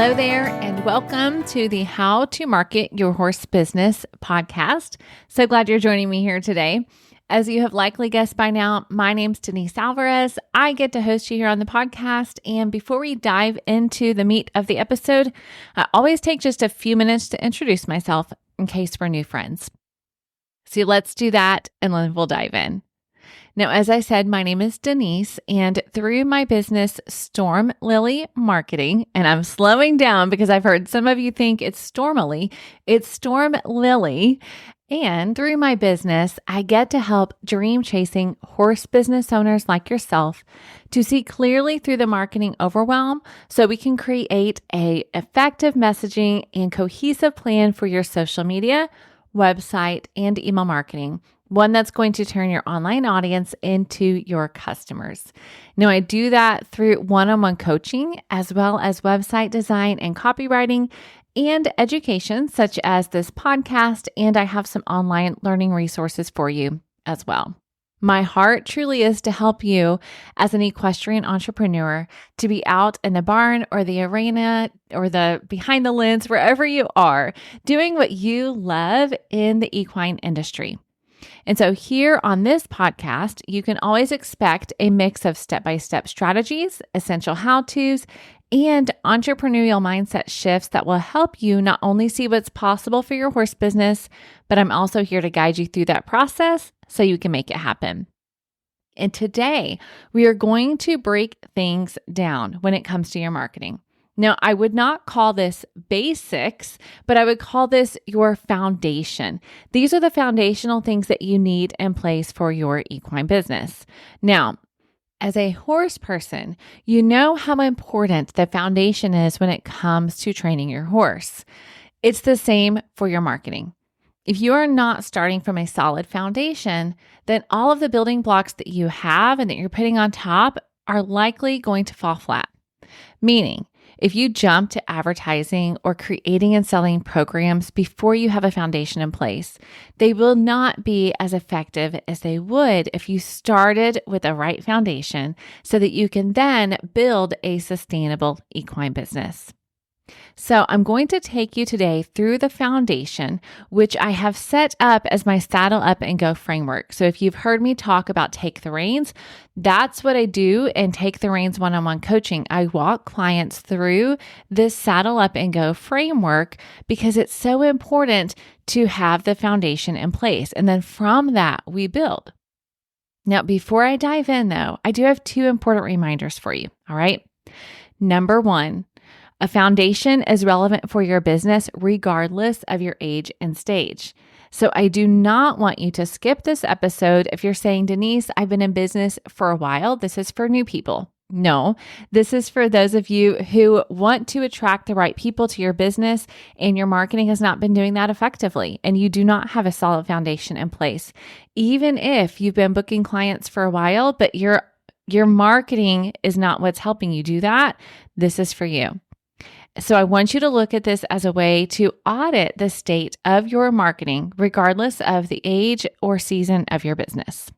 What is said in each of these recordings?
Hello there, and welcome to the How to Market Your Horse Business podcast. So glad you're joining me here today. As you have likely guessed by now, my name's Denise Alvarez. I get to host you here on the podcast. And before we dive into the meat of the episode, I always take just a few minutes to introduce myself in case we're new friends. So let's do that, and then we'll dive in. Now, as I said, my name is Denise, and through my business, Storm Lily Marketing, and I'm slowing down because I've heard some of you think it's Stormily, it's Storm Lily. And through my business, I get to help dream-chasing horse business owners like yourself to see clearly through the marketing overwhelm so we can create an effective messaging and cohesive plan for your social media, website, and email marketing. One that's going to turn your online audience into your customers. Now, I do that through one-on-one coaching, as well as website design and copywriting and education, such as this podcast, and I have some online learning resources for you as well. My heart truly is to help you as an equestrian entrepreneur to be out in the barn or the arena or the behind the lens, wherever you are, doing what you love in the equine industry. And so here on this podcast, you can always expect a mix of step-by-step strategies, essential how-tos, and entrepreneurial mindset shifts that will help you not only see what's possible for your horse business, but I'm also here to guide you through that process so you can make it happen. And today, we are going to break things down when it comes to your marketing. Now, I would not call this basics, but I would call this your foundation. These are the foundational things that you need in place for your equine business. Now, as a horse person, you know how important the foundation is when it comes to training your horse. It's the same for your marketing. If you are not starting from a solid foundation, then all of the building blocks that you have and that you're putting on top are likely going to fall flat. Meaning, if you jump to advertising or creating and selling programs before you have a foundation in place, they will not be as effective as they would if you started with the right foundation so that you can then build a sustainable equine business. So I'm going to take you today through the foundation, which I have set up as my saddle up and go framework. So if you've heard me talk about Take the Reins, that's what I do in Take the Reins one-on-one coaching. I walk clients through this saddle up and go framework because it's so important to have the foundation in place. And then from that, we build. Now, before I dive in though, I do have two important reminders for you. All right. Number one, a foundation is relevant for your business regardless of your age and stage. So I do not want you to skip this episode if you're saying, Denise, I've been in business for a while. This is for new people. No, this is for those of you who want to attract the right people to your business and your marketing has not been doing that effectively and you do not have a solid foundation in place. Even if you've been booking clients for a while, but your marketing is not what's helping you do that, this is for you. So I want you to look at this as a way to audit the state of your marketing, regardless of the age or season of your business.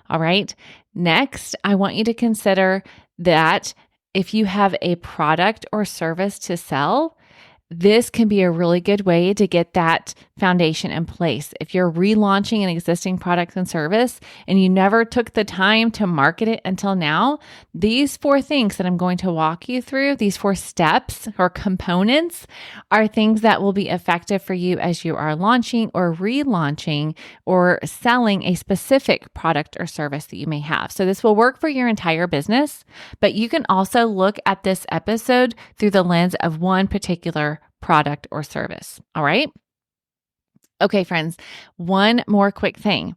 All right. Next, I want you to consider that if you have a product or service to sell, this can be a really good way to get that foundation in place. If you're relaunching an existing product and service and you never took the time to market it until now, these 4 things that I'm going to walk you through, these 4 steps or components are things that will be effective for you as you are launching or relaunching or selling a specific product or service that you may have. So this will work for your entire business, but you can also look at this episode through the lens of one particular product or service. All right. Okay, friends, one more quick thing.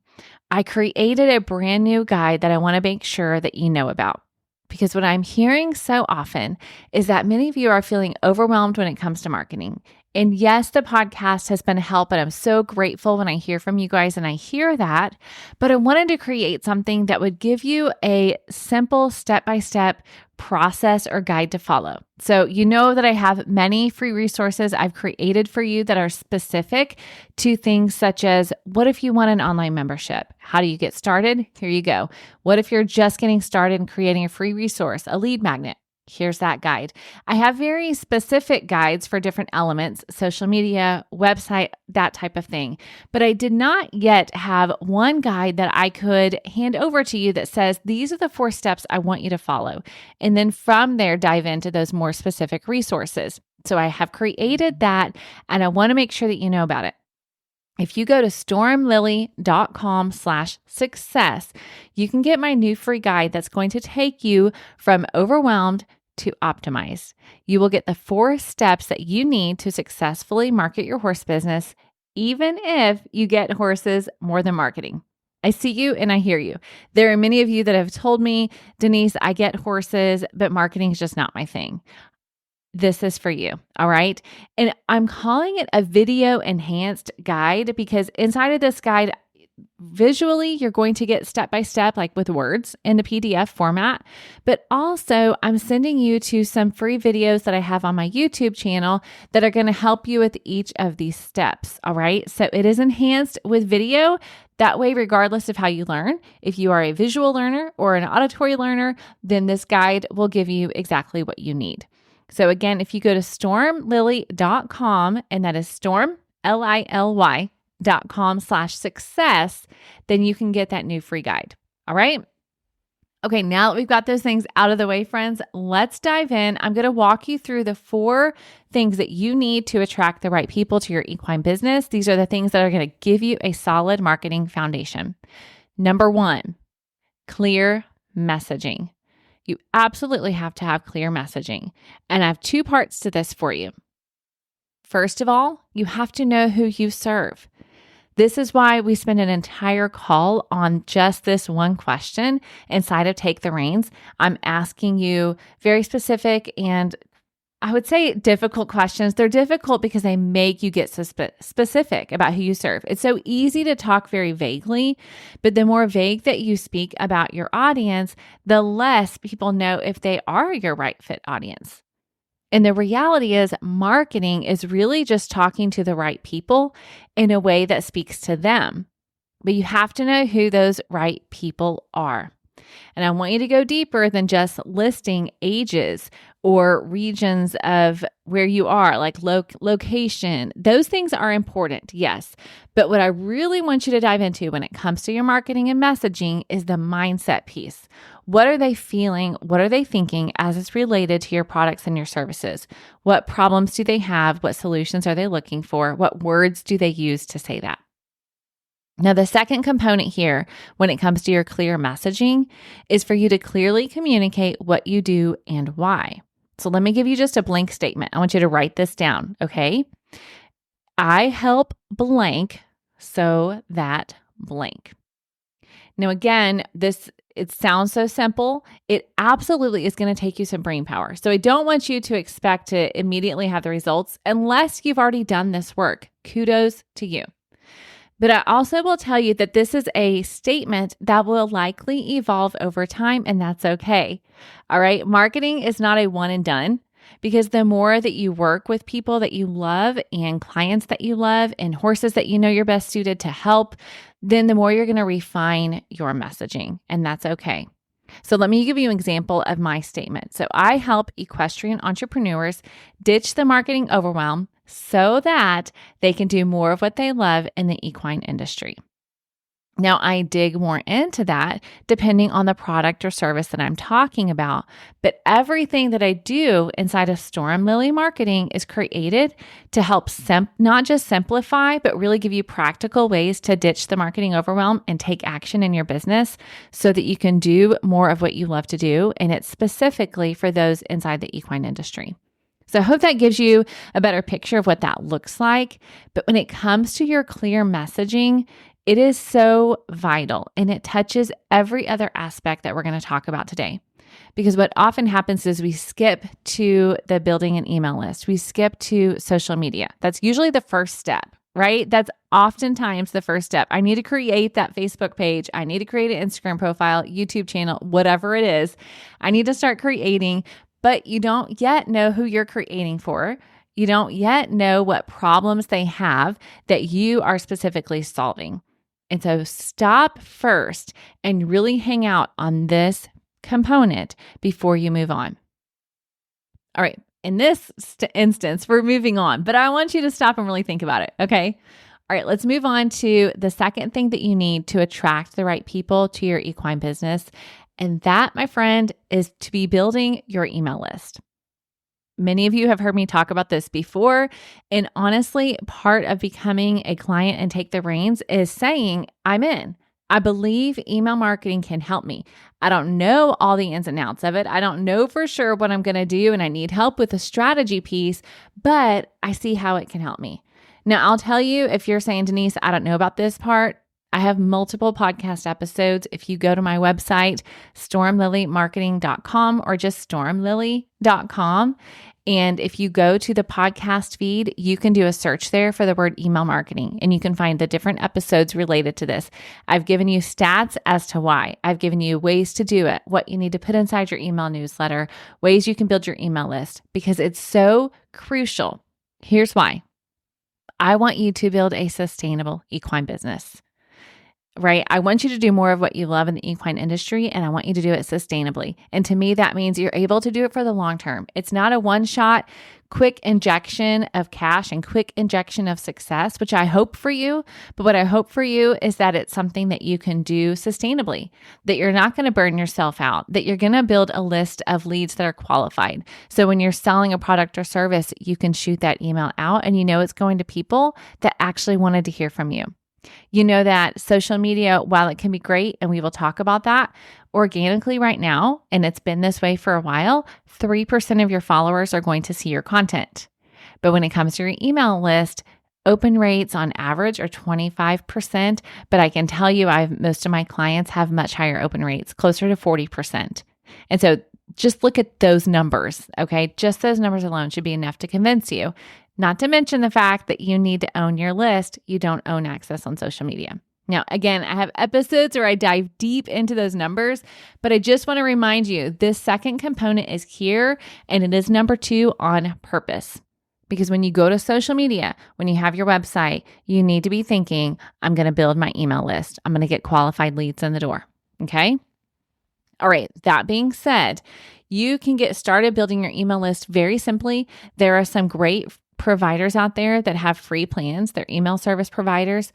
I created a brand new guide that I want to make sure that you know about. Because what I'm hearing so often is that many of you are feeling overwhelmed when it comes to marketing. And yes, the podcast has been a help, and I'm so grateful when I hear from you guys and I hear that. But I wanted to create something that would give you a simple step-by-step process or guide to follow. So you know that I have many free resources I've created for you that are specific to things such as, what if you want an online membership? How do you get started? Here you go. What if you're just getting started and creating a free resource, a lead magnet? Here's that guide. I have very specific guides for different elements, social media, website, that type of thing. But I did not yet have one guide that I could hand over to you that says, these are the 4 steps I want you to follow. And then from there, dive into those more specific resources. So I have created that, and I want to make sure that you know about it. If you go to stormlily.com/success, you can get my new free guide that's going to take you from overwhelmed to optimized. You will get the 4 steps that you need to successfully market your horse business, even if you get horses more than marketing. I see you and I hear you. There are many of you that have told me, Denise, I get horses, but marketing is just not my thing. This is for you. All right. And I'm calling it a video enhanced guide because inside of this guide, visually, you're going to get step by step, like with words in the PDF format. But also, I'm sending you to some free videos that I have on my YouTube channel that are going to help you with each of these steps. All right. So it is enhanced with video. That way, regardless of how you learn, if you are a visual learner or an auditory learner, then this guide will give you exactly what you need. So again, if you go to stormlily.com, and that is storm, LILY.com/success, then you can get that new free guide. All right. Okay. Now that we've got those things out of the way, friends, let's dive in. I'm going to walk you through the 4 things that you need to attract the right people to your equine business. These are the things that are going to give you a solid marketing foundation. Number 1, clear messaging. You absolutely have to have clear messaging. And I have 2 parts to this for you. First of all, you have to know who you serve. This is why we spend an entire call on just this one question inside of Take the Reins. I'm asking you very specific and I would say difficult questions. They're difficult because they make you get specific about who you serve. It's so easy to talk very vaguely, but the more vague that you speak about your audience, the less people know if they are your right fit audience. And the reality is marketing is really just talking to the right people in a way that speaks to them. But you have to know who those right people are. And I want you to go deeper than just listing ages or regions of where you are, like location. Those things are important, yes. But what I really want you to dive into when it comes to your marketing and messaging is the mindset piece. What are they feeling? What are they thinking as it's related to your products and your services? What problems do they have? What solutions are they looking for? What words do they use to say that? Now, the second component here, when it comes to your clear messaging, is for you to clearly communicate what you do and why. So let me give you just a blank statement. I want you to write this down, okay? I help blank so that blank. Now, again, it sounds so simple. It absolutely is going to take you some brain power. So I don't want you to expect to immediately have the results unless you've already done this work. Kudos to you. But I also will tell you that this is a statement that will likely evolve over time, and that's okay. All right. Marketing is not a one and done because the more that you work with people that you love and clients that you love and horses that you know you're best suited to help, then the more you're going to refine your messaging, and that's okay. So let me give you an example of my statement. So I help equestrian entrepreneurs ditch the marketing overwhelm so that they can do more of what they love in the equine industry. Now, I dig more into that depending on the product or service that I'm talking about, but everything that I do inside of Storm Lily Marketing is created to help not just simplify, but really give you practical ways to ditch the marketing overwhelm and take action in your business so that you can do more of what you love to do, and it's specifically for those inside the equine industry. So I hope that gives you a better picture of what that looks like. But when it comes to your clear messaging, it is so vital and it touches every other aspect that we're going to talk about today. Because what often happens is we skip to the building an email list. We skip to social media. That's usually the first step, right? That's oftentimes the first step. I need to create that Facebook page. I need to create an Instagram profile, YouTube channel, whatever it is. I need to start creating, but you don't yet know who you're creating for. You don't yet know what problems they have that you are specifically solving. And so stop first and really hang out on this component before you move on. All right. In this instance, we're moving on, but I want you to stop and really think about it. Okay. All right. Let's move on to the second thing that you need to attract the right people to your equine business. And that, my friend, is to be building your email list. Many of you have heard me talk about this before. And honestly, part of becoming a client and take the reins is saying, I'm in. I believe email marketing can help me. I don't know all the ins and outs of it. I don't know for sure what I'm going to do, and I need help with the strategy piece, but I see how it can help me. Now, I'll tell you, if you're saying, Denise, I don't know about this part, I have multiple podcast episodes. If you go to my website, stormlilymarketing.com or just stormlily.com, and if you go to the podcast feed, you can do a search there for the word email marketing, and you can find the different episodes related to this. I've given you stats as to why. I've given you ways to do it, what you need to put inside your email newsletter, ways you can build your email list, because it's so crucial. Here's why. I want you to build a sustainable equine business. Right? I want you to do more of what you love in the equine industry, and I want you to do it sustainably. And to me, that means you're able to do it for the long term. It's not a one-shot, quick injection of cash and quick injection of success, which I hope for you. But what I hope for you is that it's something that you can do sustainably, that you're not going to burn yourself out, that you're going to build a list of leads that are qualified. So when you're selling a product or service, you can shoot that email out and you know it's going to people that actually wanted to hear from you. You know that social media, while it can be great, and we will talk about that, organically right now, and it's been this way for a while, 3% of your followers are going to see your content. But when it comes to your email list, open rates on average are 25%, but I can tell you most of my clients have much higher open rates, closer to 40%. And so just look at those numbers, okay? Just those numbers alone should be enough to convince you. Not to mention the fact that you need to own your list. You don't own access on social media. Now, again, I have episodes where I dive deep into those numbers, but I just want to remind you, this second component is here, and it is number 2 on purpose. Because when you go to social media, when you have your website, you need to be thinking, I'm going to build my email list. I'm going to get qualified leads in the door. Okay? All right. That being said, you can get started building your email list very simply. There are some great providers out there that have free plans. They're email service providers.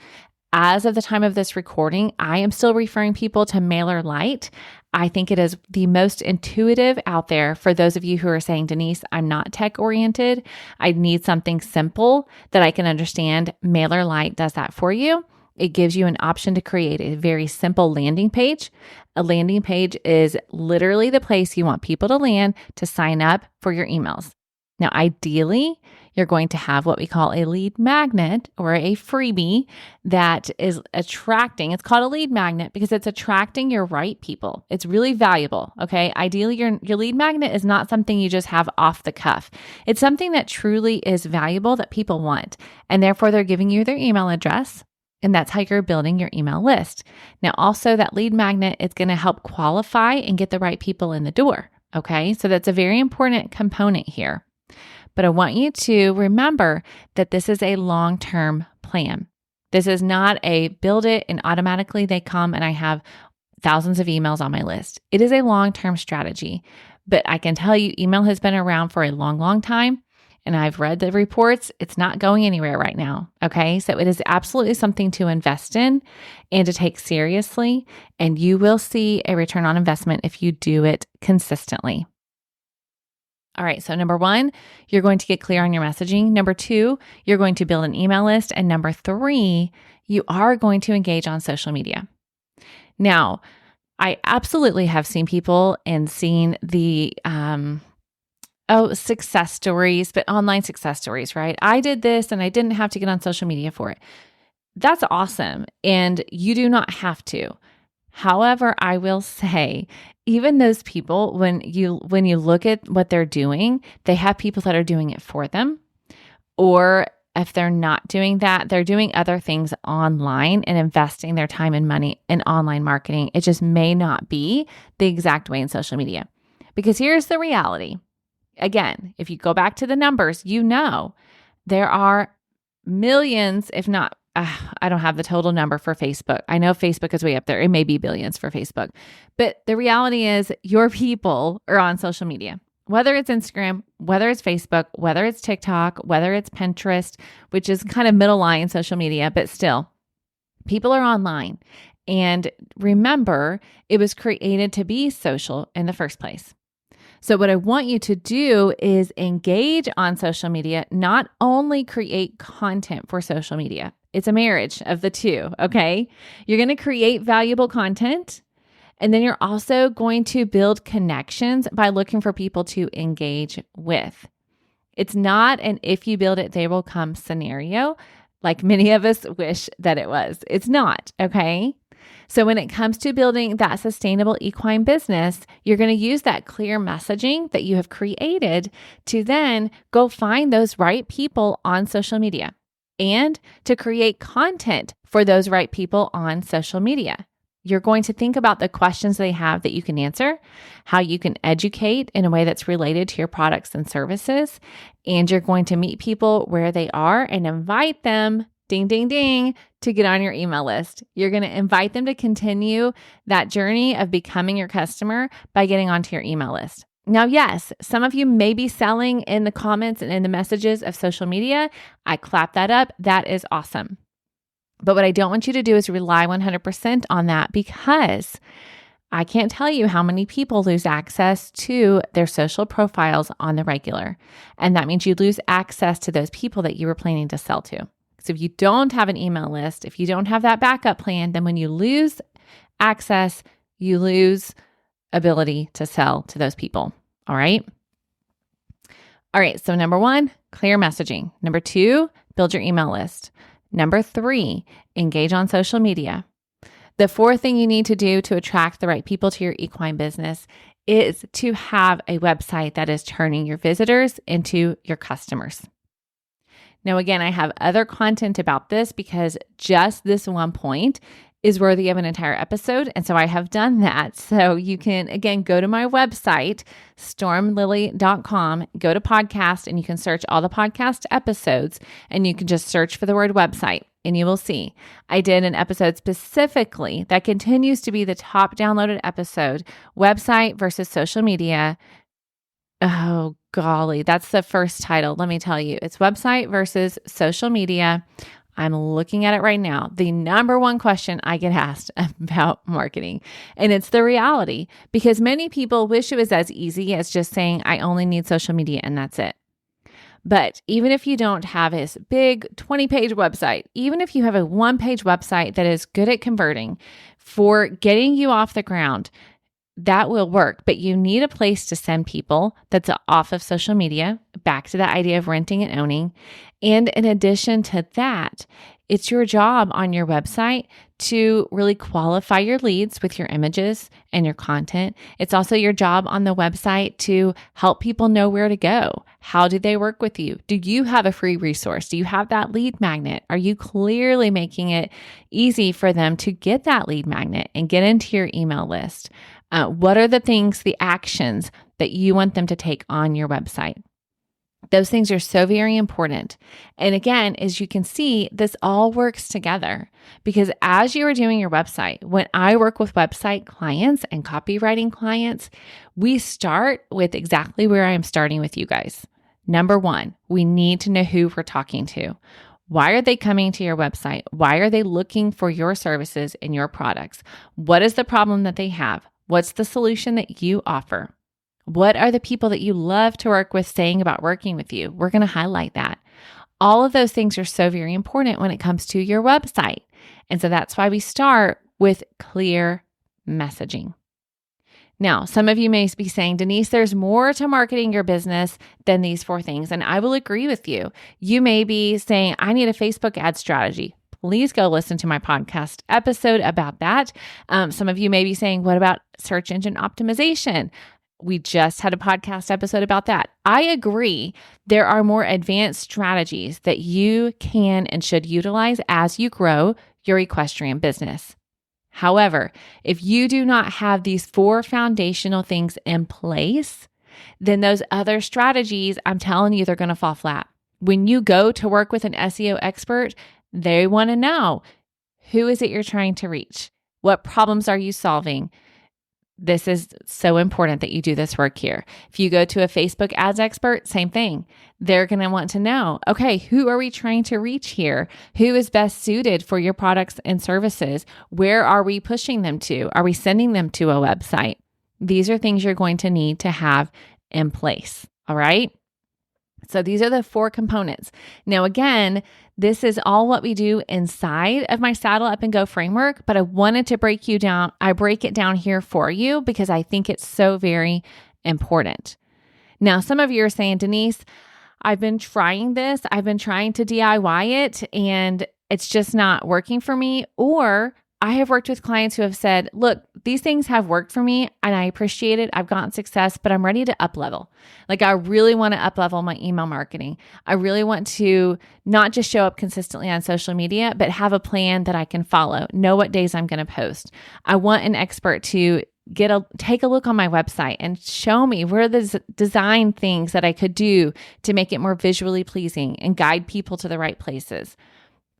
As of the time of this recording, I am still referring people to MailerLite. I think it is the most intuitive out there for those of you who are saying, Denise, I'm not tech oriented. I need something simple that I can understand. MailerLite does that for you. It gives you an option to create a very simple landing page. A landing page is literally the place you want people to land to sign up for your emails. Now, ideally, you're going to have what we call a lead magnet or a freebie that is attracting. It's called a lead magnet because it's attracting your right people. It's really valuable, okay? Ideally, your lead magnet is not something you just have off the cuff. It's something that truly is valuable that people want, and therefore they're giving you their email address, and that's how you're building your email list. Now, also that lead magnet is going to help qualify and get the right people in the door, okay? So that's a very important component here. But I want you to remember that this is a long-term plan. This is not a build it and automatically they come and I have thousands of emails on my list. It is a long-term strategy. But I can tell you, email has been around for a long, long time. And I've read the reports. It's not going anywhere right now. Okay. So it is absolutely something to invest in and to take seriously. And you will see a return on investment if you do it consistently. All right. So number 1, you're going to get clear on your messaging. Number 2, you're going to build an email list. And number 3, you are going to engage on social media. Now, I absolutely have seen people and seen the, success stories, but online success stories, right? I did this and I didn't have to get on social media for it. That's awesome. And you do not have to. However, I will say, even those people, when you look at what they're doing, they have people that are doing it for them. Or if they're not doing that, they're doing other things online and investing their time and money in online marketing. It just may not be the exact way in social media. Because here's the reality. Again, if you go back to the numbers, you know there are millions, if not, I don't have the total number for Facebook. I know Facebook is way up there. It may be billions for Facebook. But the reality is your people are on social media. whether it's Instagram, whether it's Facebook, whether it's TikTok, whether it's Pinterest, which is kind of middle line social media, but still, people are online. And remember, it was created to be social in the first place. So what I want you to do is engage on social media, not only create content for social media. It's a marriage of the two, okay? You're going to create valuable content, and then you're also going to build connections by looking for people to engage with. It's not an if you build it, they will come scenario like many of us wish that it was. It's not, okay? So when it comes to building that sustainable equine business, you're going to use that clear messaging that you have created to then go find those right people on social media and to create content for those right people on social media. You're going to think about the questions they have that you can answer, how you can educate in a way that's related to your products and services, and you're going to meet people where they are and invite them, ding, ding, ding, to get on your email list. You're going to invite them to continue that journey of becoming your customer by getting onto your email list. Now, yes, some of you may be selling in the comments and in the messages of social media. I clap that up. That is awesome. But what I don't want you to do is rely 100% on that, because I can't tell you how many people lose access to their social profiles on the regular. And that means you lose access to those people that you were planning to sell to. So if you don't have an email list, if you don't have that backup plan, then when you lose access, you lose ability to sell to those people. All right. All right. So number 1, clear messaging. Number 2, build your email list. Number 3, engage on social media. The 4th thing you need to do to attract the right people to your equine business is to have a website that is turning your visitors into your customers. Now, again, I have other content about this because just this one point is worthy of an entire episode. And so I have done that. So you can, again, go to my website, stormlily.com, go to podcast, and you can search all the podcast episodes, and you can just search for the word website, and you will see. I did an episode specifically that continues to be the top downloaded episode, website versus social media. Oh, golly, that's the first title. Let me tell you, it's website versus social media. I'm looking at it right now. The number one question I get asked about marketing, and it's the reality, because many people wish it was as easy as just saying, I only need social media and that's it. But even if you don't have this big 20-page website, even if you have a 1-page website that is good at converting for getting you off the ground, that will work, but you need a place to send people that's off of social media, back to the idea of renting and owning. And in addition to that, it's your job on your website to really qualify your leads with your images and your content. It's also your job on the website to help people know where to go. How do they work with you? Do you have a free resource? Do you have that lead magnet? Are you clearly making it easy for them to get that lead magnet and get into your email list? What are the things, the actions that you want them to take on your website? Those things are so very important. And again, as you can see, this all works together, because as you are doing your website, when I work with website clients and copywriting clients, we start with exactly where I am starting with you guys. Number 1, we need to know who we're talking to. Why are they coming to your website? Why are they looking for your services and your products? What is the problem that they have? What's the solution that you offer? What are the people that you love to work with saying about working with you? We're going to highlight that. All of those things are so very important when it comes to your website. And so that's why we start with clear messaging. Now, some of you may be saying, Denise, there's more to marketing your business than these 4 things. And I will agree with you. You may be saying, I need a Facebook ad strategy. Please go listen to my podcast episode about that. Some of you may be saying, what about search engine optimization? We just had a podcast episode about that. I agree. There are more advanced strategies that you can and should utilize as you grow your equestrian business. However, if you do not have these 4 foundational things in place, then those other strategies, I'm telling you, they're going to fall flat. When you go to work with an SEO expert, they want to know, who is it you're trying to reach? What problems are you solving? This is so important that you do this work here. If you go to a Facebook ads expert, same thing. They're going to want to know, okay, who are we trying to reach here? Who is best suited for your products and services? Where are we pushing them to? Are we sending them to a website? These are things you're going to need to have in place. All right. So these are the 4 components. Now, again, this is all what we do inside of my Saddle Up and Go framework, but I wanted to break it down here for you because I think it's so very important. Now, some of you are saying, Denise, I've been trying this. I've been trying to DIY it and it's just not working for me. Or I have worked with clients who have said, look, these things have worked for me and I appreciate it. I've gotten success, but I'm ready to up level. Like I really want to up level my email marketing. I really want to not just show up consistently on social media, but have a plan that I can follow, know what days I'm going to post. I want an expert to take a look on my website and show me where the design things that I could do to make it more visually pleasing and guide people to the right places.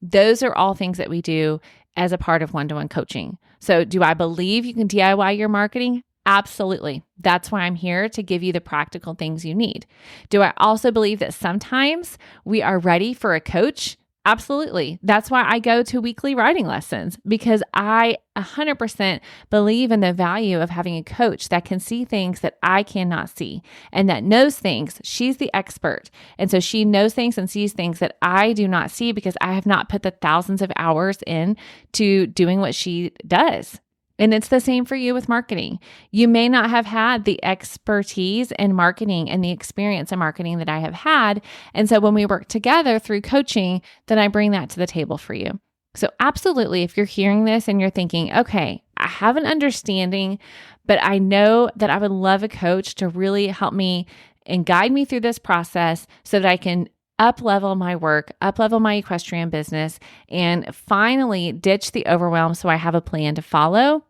Those are all things that we do as a part of one-to-one coaching. So do I believe you can DIY your marketing? Absolutely. That's why I'm here to give you the practical things you need. Do I also believe that sometimes we are ready for a coach? Absolutely. That's why I go to weekly writing lessons because I 100% believe in the value of having a coach that can see things that I cannot see and that knows things. She's the expert. And so she knows things and sees things that I do not see because I have not put the thousands of hours in to doing what she does. And it's the same for you with marketing. You may not have had the expertise in marketing and the experience in marketing that I have had. And so when we work together through coaching, then I bring that to the table for you. So absolutely, if you're hearing this and you're thinking, okay, I have an understanding, but I know that I would love a coach to really help me and guide me through this process so that I can up-level my work, up-level my equestrian business, and finally ditch the overwhelm so I have a plan to follow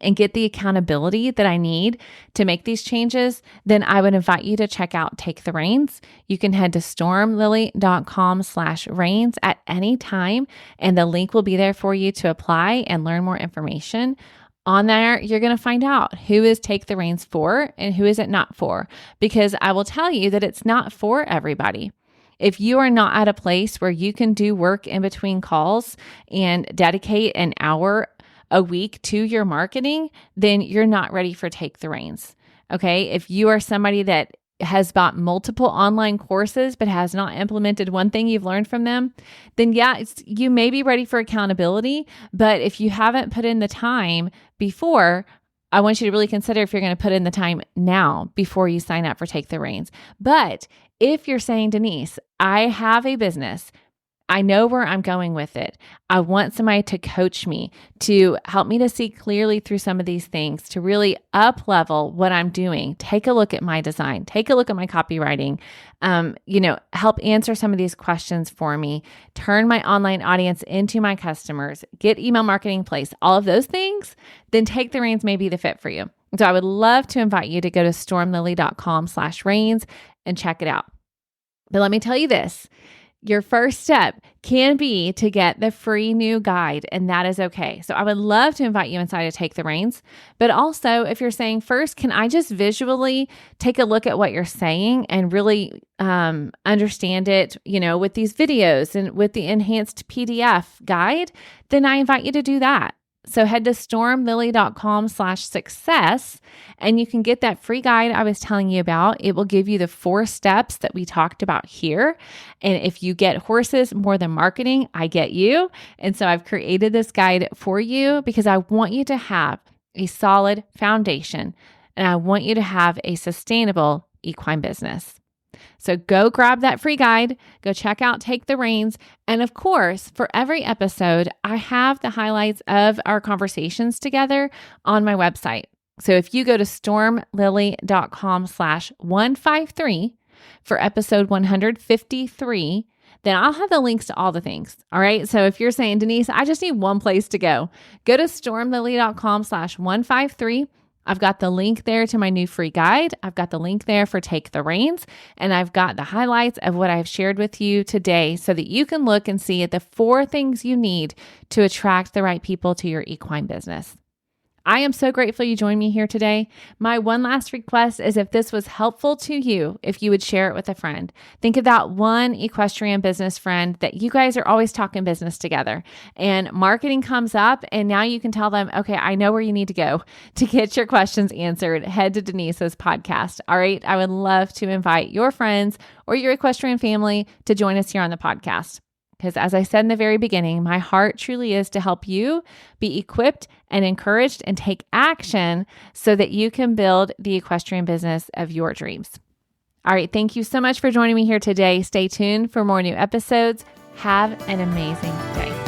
and get the accountability that I need to make these changes, then I would invite you to check out Take the Reins. You can head to stormlily.com/reins at any time, and the link will be there for you to apply and learn more information. On there, you're going to find out who is Take the Reins for and who is it not for, because I will tell you that it's not for everybody. If you are not at a place where you can do work in between calls and dedicate an hour a week to your marketing, then you're not ready for Take the Reins. Okay. If you are somebody that has bought multiple online courses but has not implemented one thing you've learned from them, then you may be ready for accountability. But if you haven't put in the time before, I want you to really consider if you're going to put in the time now before you sign up for Take the Reins. But if you're saying, Denise, I have a business, I know where I'm going with it. I want somebody to coach me, to help me to see clearly through some of these things, to really up level what I'm doing. Take a look at my design, take a look at my copywriting, help answer some of these questions for me, turn my online audience into my customers, get email marketing in place, all of those things, then Take the Reins may be the fit for you. So I would love to invite you to go to stormlily.com/reins and check it out. But let me tell you this. Your first step can be to get the free new guide, and that is okay. So I would love to invite you inside to Take the Reins. But also, if you're saying first, can I just visually take a look at what you're saying and really understand it, with these videos and with the enhanced PDF guide, then I invite you to do that. So head to stormlily.com/success and you can get that free guide I was telling you about. It will give you the 4 steps that we talked about here. And if you get horses more than marketing, I get you. And so I've created this guide for you because I want you to have a solid foundation and I want you to have a sustainable equine business. So go grab that free guide, go check out Take the Reins. And of course, for every episode, I have the highlights of our conversations together on my website. So if you go to stormlily.com/153 for episode 153, then I'll have the links to all the things. All right. So if you're saying, Denise, I just need one place to go to stormlily.com/153. I've got the link there to my new free guide. I've got the link there for Take the Reins, and I've got the highlights of what I've shared with you today so that you can look and see the 4 things you need to attract the right people to your equine business. I am so grateful you joined me here today. My one last request is if this was helpful to you, if you would share it with a friend. Think of that one equestrian business friend that you guys are always talking business together and marketing comes up and now you can tell them, okay, I know where you need to go to get your questions answered. Head to Denise's podcast. All right. I would love to invite your friends or your equestrian family to join us here on the podcast. Because as I said in the very beginning, my heart truly is to help you be equipped and encouraged and take action so that you can build the equestrian business of your dreams. All right. Thank you so much for joining me here today. Stay tuned for more new episodes. Have an amazing day.